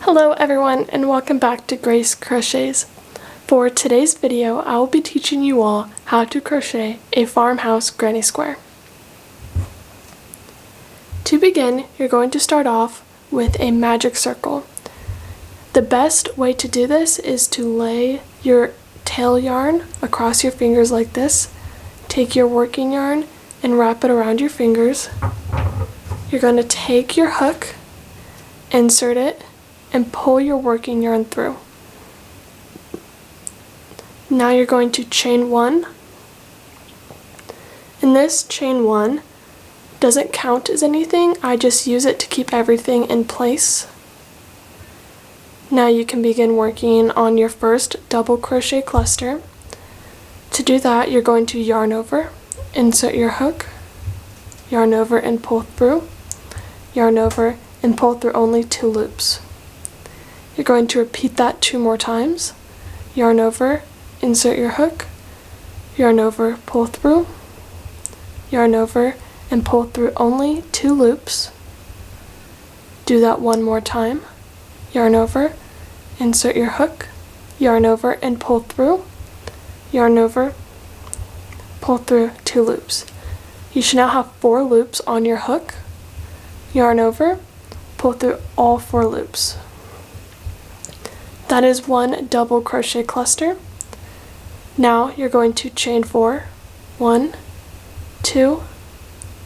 Hello everyone and welcome back to Grace Crochets. For today's video, I will be teaching you all how to crochet a farmhouse granny square. To begin, you're going to start off with a magic circle. The best way to do this is to lay your tail yarn across your fingers like this. Take your working yarn and wrap it around your fingers. You're going to take your hook, insert it, and pull your working yarn through. Now you're going to chain one. And this chain one doesn't count as anything, I just use it to keep everything in place. Now you can begin working on your first double crochet cluster. To do that, you're going to yarn over, insert your hook, yarn over and pull through, yarn over and pull through only 2 loops. You're going to repeat that 2 more times. Yarn over, insert your hook, yarn over, pull through, yarn over, and pull through only 2 loops. Do that 1 more time. Yarn over, insert your hook, yarn over and pull through, yarn over, pull through 2 loops. You should now have 4 loops on your hook. Yarn over, pull through all 4 loops. That is 1 double crochet cluster. Now you're going to chain 4. 1, 2,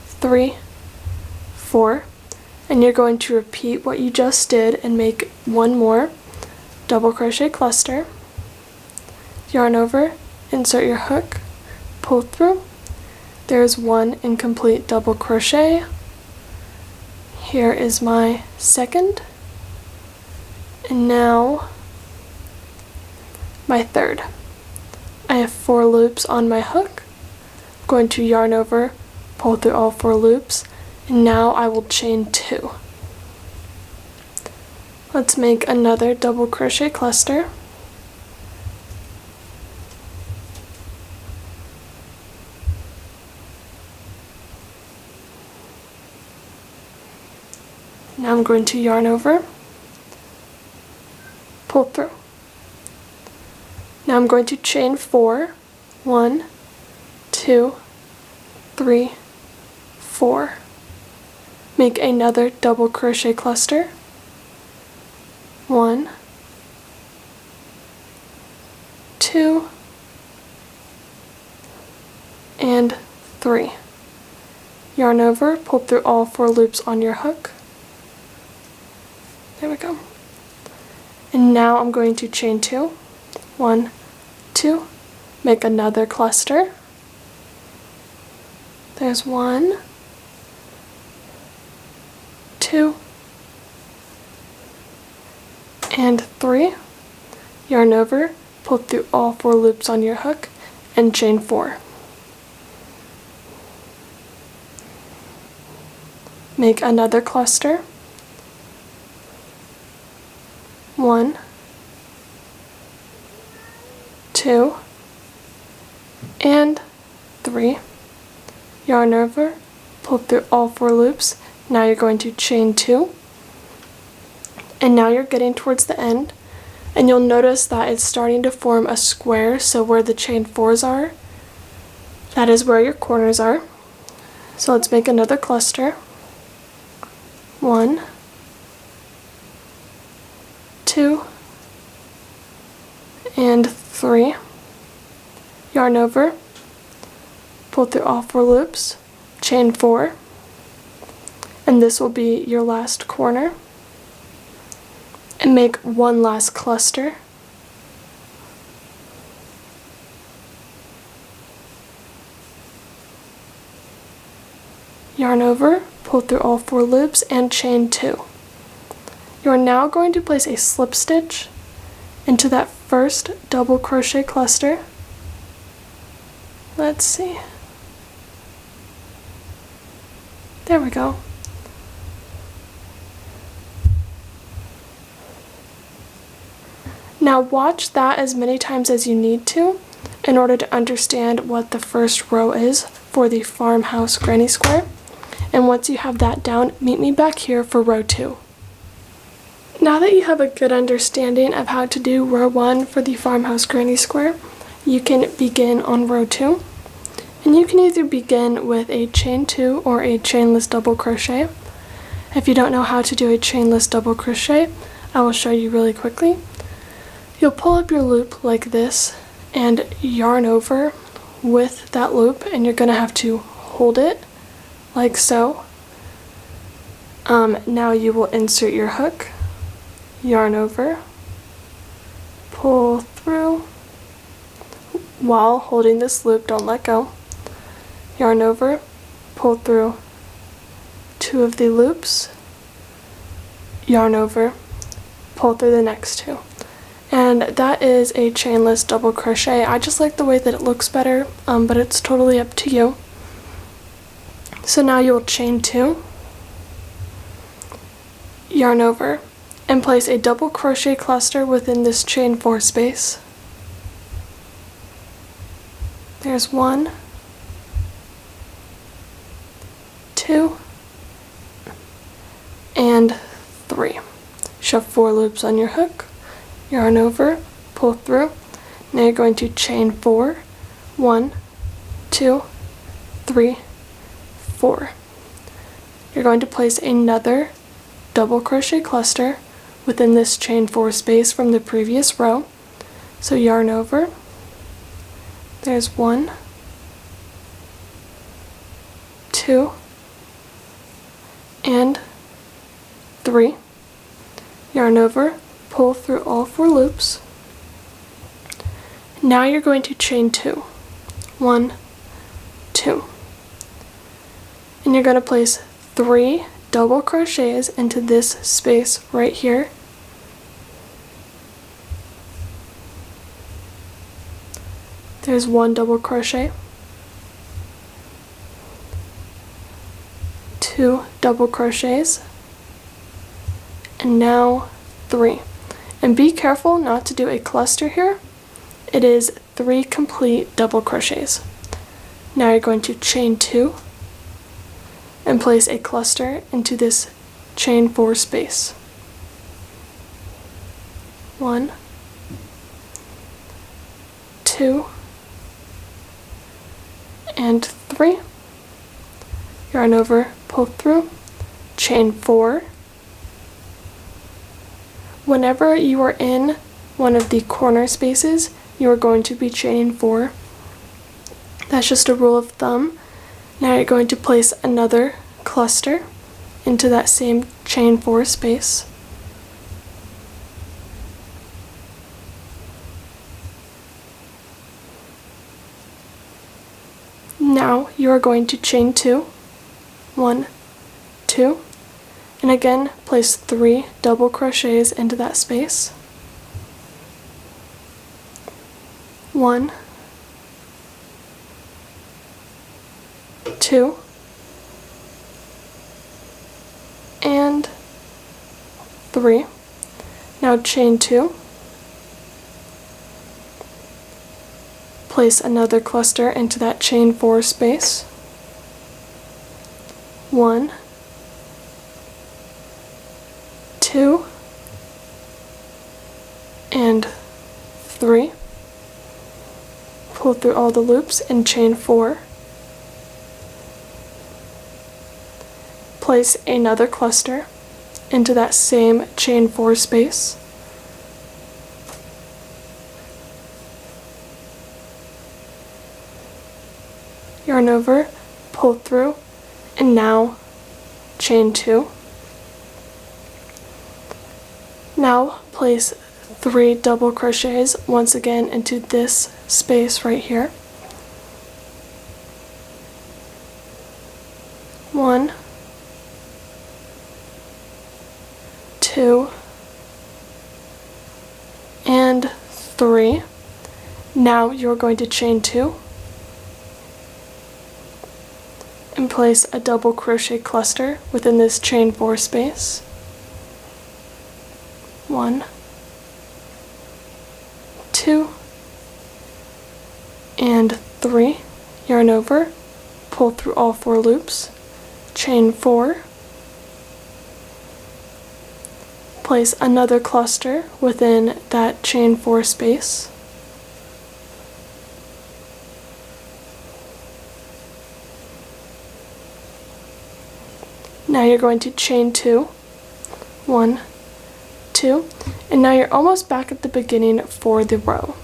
3, 4. And you're going to repeat what you just did and make 1 more double crochet cluster. Yarn over, insert your hook, pull through. There's 1 incomplete double crochet. Here is my second. And now my third. I have 4 loops on my hook. I'm going to yarn over, pull through all 4 loops, and now I will chain 2. Let's make another double crochet cluster. Now I'm going to yarn over, pull through. Now I'm going to chain 4. 1, 2, 3, 4. Make another double crochet cluster. 1, 2, and 3. Yarn over, pull through all 4 loops on your hook. There we go. And now I'm going to chain 2. 1, 2, make another cluster. There's 1, 2, and 3. Yarn over, pull through all 4 loops on your hook, and chain 4. Make another cluster. 1, 2, and 3. Yarn over, pull through all 4 loops. Now you're going to chain 2. And now you're getting towards the end, and you'll notice that it's starting to form a square, so where the chain 4s are, that is where your corners are. So let's make another cluster. 1, 2, and 3. Yarn over, pull through all 4 loops, chain 4, and this will be your last corner. And make 1 last cluster. Yarn over, pull through all 4 loops, and chain 2. You are now going to place a slip stitch into that first double crochet cluster. Let's see. There we go. Now watch that as many times as you need to in order to understand what the first row is for the Farmhouse Granny Square. And once you have that down, meet me back here for row 2. Now that you have a good understanding of how to do row 1 for the Farmhouse Granny Square, you can begin on row 2. And you can either begin with a chain 2 or a chainless double crochet. If you don't know how to do a chainless double crochet, I will show you really quickly. You'll pull up your loop like this and yarn over with that loop, and you're going to have to hold it like so. Now you will insert your hook, yarn over, pull through while holding this loop, don't let go, yarn over, pull through 2 of the loops, yarn over, pull through the next 2. And that is a chainless double crochet. I just like the way that it looks better, but it's totally up to you. So now you'll chain 2, yarn over, and place a double crochet cluster within this chain 4 space. There's 1, 2, and 3. Shove 4 loops on your hook, yarn over, pull through. Now you're going to chain 4, 1, 2, 3, 4. You're going to place another double crochet cluster within this chain 4 space from the previous row. So yarn over, there's 1, 2, and 3. Yarn over, pull through all 4 loops. Now you're going to chain 2, 1, 2. And you're going to place 3 double crochets into this space right here. There's 1 double crochet, 2 double crochets, and now 3. And be careful not to do a cluster here. It is 3 complete double crochets. Now you're going to chain 2 and place a cluster into this chain 4 space. 1, 2, and 3. Yarn over, pull through, chain 4. Whenever you are in one of the corner spaces, you are going to be chaining 4. That's just a rule of thumb. Now you're going to place another cluster into that same chain 4 space. Now you are going to chain 2, 1, 2, and again place 3 double crochets into that space. 1, 2, and 3. Now chain 2. Place another cluster into that chain 4 space. 1, 2, and 3. Pull through all the loops and chain 4. Place another cluster into that same chain 4 space. Yarn over, pull through, and now chain 2. Now place 3 double crochets once again into this space right here. 1, 2, and 3. Now you're going to chain 2 and place a double crochet cluster within this chain 4 space. 1, 2, and 3. Yarn over, pull through all 4 loops, chain 4, place another cluster within that chain 4 space. Now you're going to chain 2, 1, 2, and now you're almost back at the beginning for the row.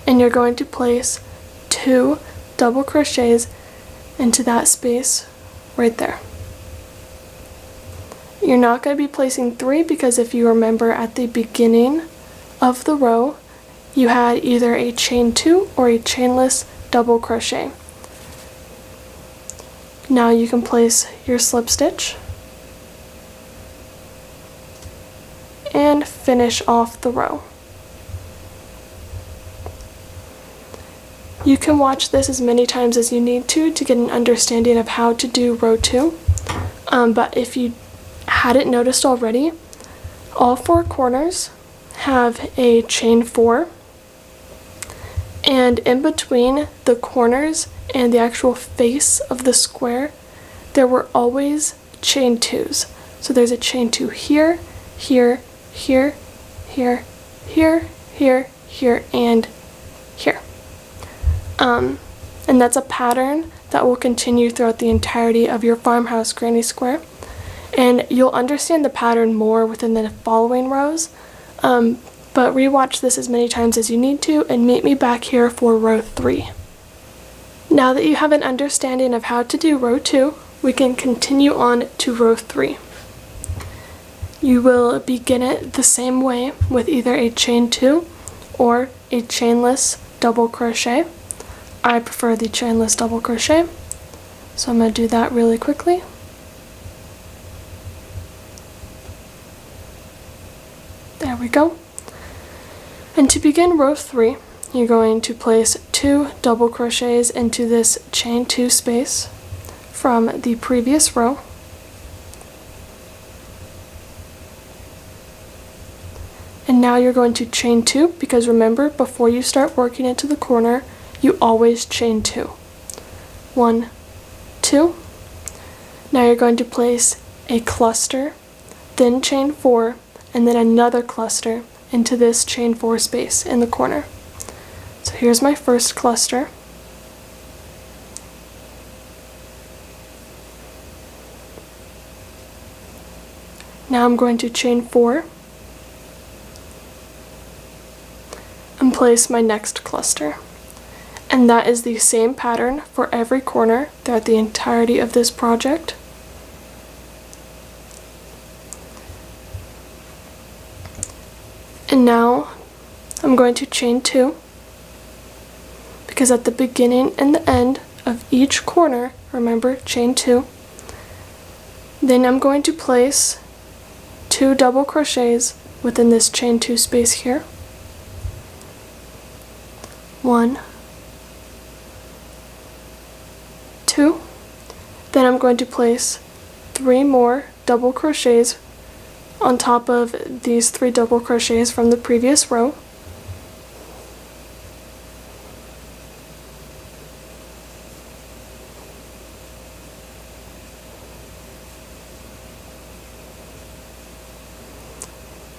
And you're going to place 2 double crochets into that space right there. You're not going to be placing 3 because if you remember at the beginning of the row, you had either a chain 2 or a chainless double crochet. Now you can place your slip stitch and finish off the row. You can watch this as many times as you need to get an understanding of how to do row 2. But if you hadn't noticed already, all 4 corners have a chain 4, and in between the corners and the actual face of the square, there were always chain 2s. So there's a chain 2 here, here, here, here, here, here, here, and here. And that's a pattern that will continue throughout the entirety of your Farmhouse Granny Square. And you'll understand the pattern more within the following rows, but rewatch this as many times as you need to and meet me back here for row 3. Now that you have an understanding of how to do row 2, we can continue on to row 3. You will begin it the same way with either a chain 2 or a chainless double crochet. I prefer the chainless double crochet, so I'm going to do that really quickly. There we go. And to begin row 3, you're going to place 2 double crochets into this chain 2 space from the previous row. And now you're going to chain 2, because remember, before you start working into the corner, you always chain 2. 1, 2. Now you're going to place a cluster, then chain 4, and then another cluster into this chain 4 space in the corner. So here's my first cluster. Now I'm going to chain 4 and place my next cluster. And that is the same pattern for every corner throughout the entirety of this project. And now I'm going to chain 2, because at the beginning and the end of each corner, remember, chain 2. Then I'm going to place 2 double crochets within this chain 2 space here. 1, 2. Then I'm going to place 3 more double crochets on top of these 3 double crochets from the previous row.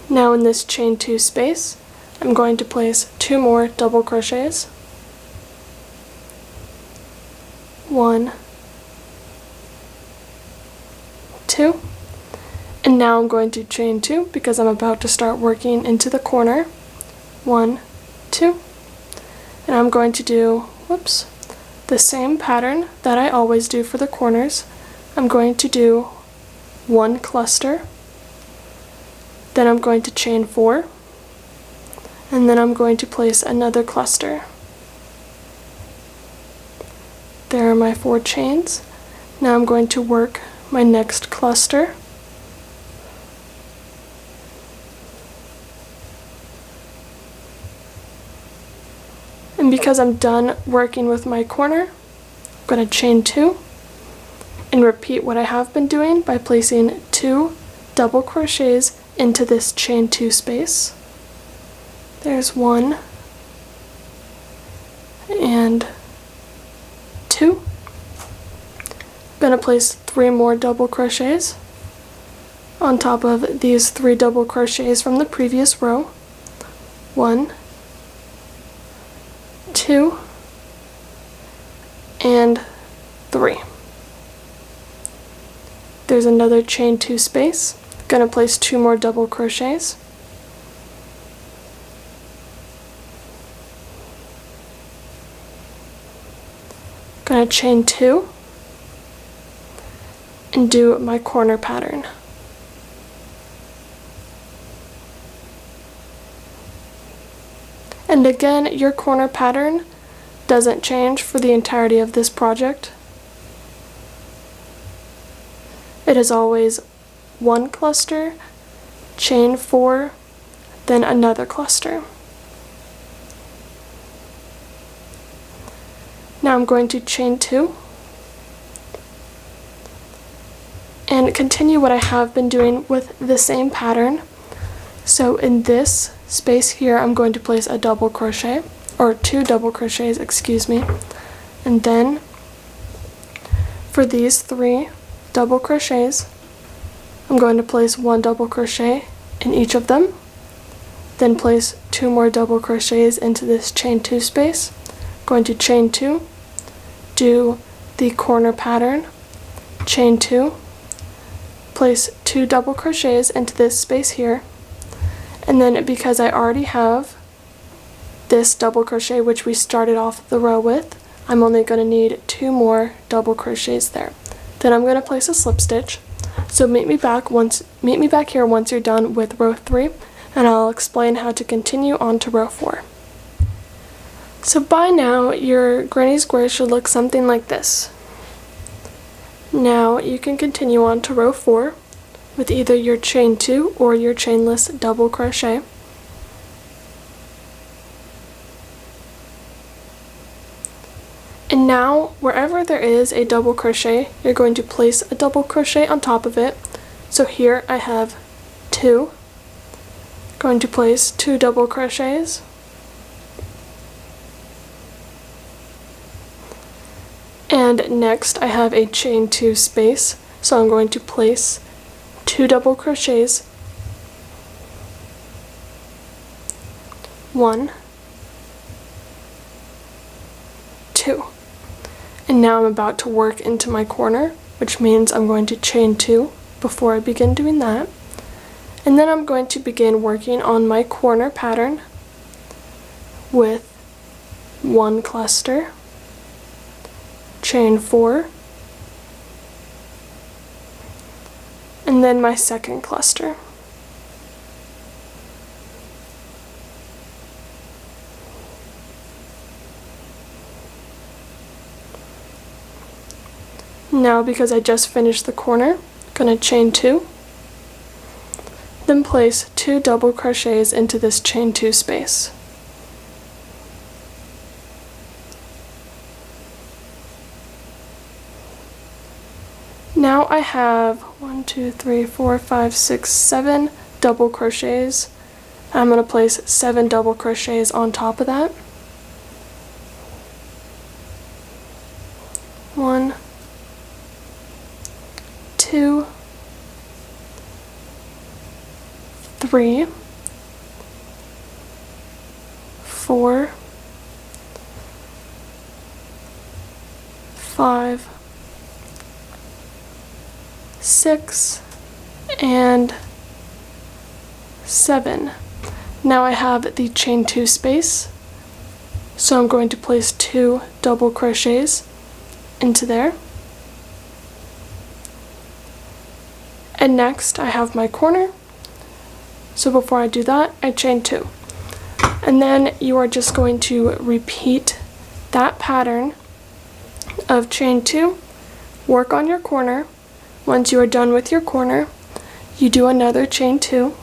Now in this chain 2 space, I'm going to place 2 more double crochets. 1, 2. And now I'm going to chain 2 because I'm about to start working into the corner. 1, 2. And I'm going to do, the same pattern that I always do for the corners. I'm going to do 1 cluster, then I'm going to chain 4, and then I'm going to place another cluster. There are my 4 chains. Now I'm going to work my next cluster. And because I'm done working with my corner, I'm going to chain 2 and repeat what I have been doing by placing 2 double crochets into this chain 2 space. There's 1 and 2. I'm going to place 3 more double crochets. on top of these 3 double crochets from the previous row. 1, 2, and 3. There's another chain 2 space. Gonna place 2 more double crochets. Gonna chain 2 and do my corner pattern. And again, your corner pattern doesn't change for the entirety of this project. It is always 1 cluster, chain 4, then another cluster. Now I'm going to chain 2 and continue what I have been doing with the same pattern. So in this space here, I'm going to place a double crochet, or 2 double crochets, excuse me. And then for these 3 double crochets, I'm going to place 1 double crochet in each of them, then place 2 more double crochets into this chain 2 space. Going to chain 2, do the corner pattern, chain 2, place 2 double crochets into this space here, and then because I already have this double crochet which we started off the row with, I'm only going to need 2 more double crochets there. Then I'm going to place a slip stitch. So meet me back here once you're done with row 3, and I'll explain how to continue on to row 4. So by now your granny square should look something like this. Now you can continue on to row 4 with either your chain 2 or your chainless double crochet. And now, wherever there is a double crochet, you're going to place a double crochet on top of it. So here I have 2. Going to place 2 double crochets. And next I have a chain 2 space, so I'm going to place 2 double crochets. 1, 2. And now I'm about to work into my corner, which means I'm going to chain 2 before I begin doing that. And then I'm going to begin working on my corner pattern with 1 cluster, chain 4, and then my second cluster. Now, because I just finished the corner, I'm going to chain 2, then place 2 double crochets into this chain 2 space. Now I have 1, 2, 3, 4, 5, 6, 7 double crochets. I'm going to place 7 double crochets on top of that. 1, 2, 3, 4, 5, 6, and 7. Now I have the chain 2 space, so I'm going to place 2 double crochets into there. And next I have my corner, so before I do that I chain 2. And then you are just going to repeat that pattern of chain 2, work on your corner. Once you are done with your corner, you do another chain 2,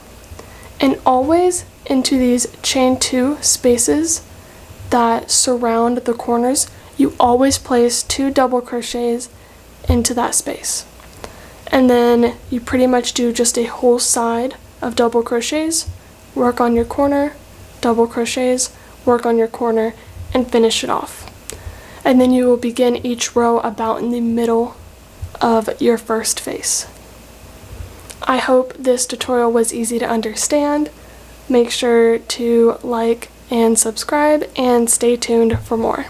and always into these chain 2 spaces that surround the corners, you always place 2 double crochets into that space. And then you pretty much do just a whole side of double crochets, work on your corner, double crochets, work on your corner, and finish it off. And then you will begin each row about in the middle of your first face. I hope this tutorial was easy to understand. Make sure to like and subscribe and stay tuned for more.